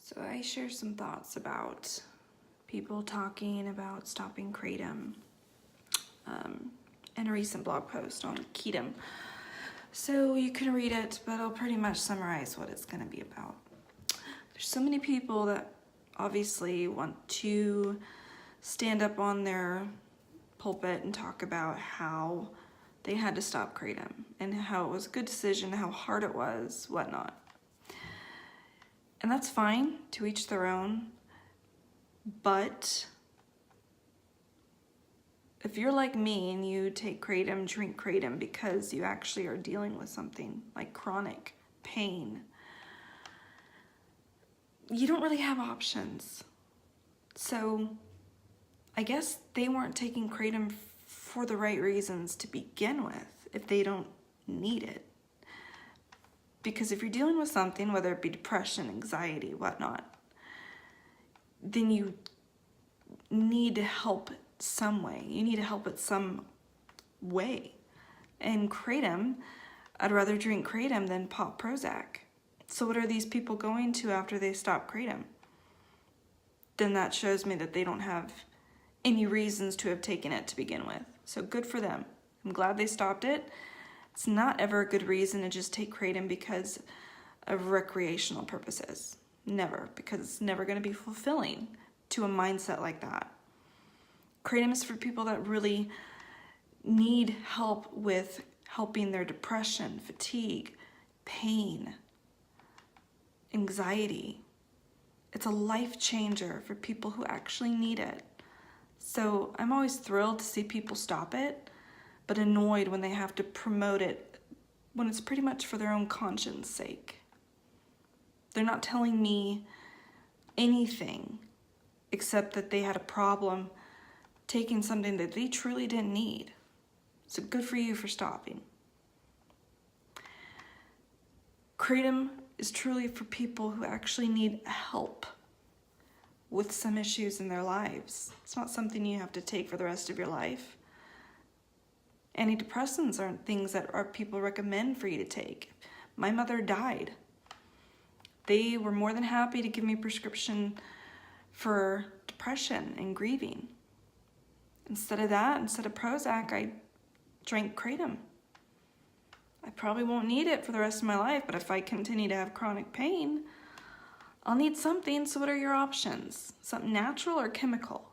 So I share some thoughts about people talking about stopping Kratom in a recent blog post on Ketum. So you can read it, but I'll pretty much summarize what it's going to be about. There's so many people that obviously want to stand up on their pulpit and talk about how they had to stop Kratom and how it was a good decision, how hard it was, whatnot. And that's fine, to each their own, but if you're like me and you take Kratom, drink Kratom because you actually are dealing with something like chronic pain, you don't really have options. So I guess they weren't taking Kratom for the right reasons to begin with if they don't need it. Because if you're dealing with something, whether it be depression, anxiety, whatnot, then you need help some way. You need help it some way. And Kratom, I'd rather drink Kratom than pop Prozac. So what are these people going to after they stop Kratom? Then that shows me that they don't have any reasons to have taken it to begin with. So good for them. I'm glad they stopped it. It's not ever a good reason to just take Kratom because of recreational purposes. Never, because it's never going to be fulfilling to a mindset like that. Kratom is for people that really need help with helping their depression, fatigue, pain, anxiety. It's a life changer for people who actually need it. So I'm always thrilled to see people stop it, but annoyed when they have to promote it when it's pretty much for their own conscience sake. They're not telling me anything except that they had a problem taking something that they truly didn't need. So good for you for stopping. Kratom is truly for people who actually need help with some issues in their lives. It's not something you have to take for the rest of your life. Antidepressants aren't things that people recommend for you to take. My mother died. They were more than happy to give me a prescription for depression and grieving. Instead of that, instead of Prozac, I drank Kratom. I probably won't need it for the rest of my life, but if I continue to have chronic pain, I'll need something. So what are your options? Something natural or chemical?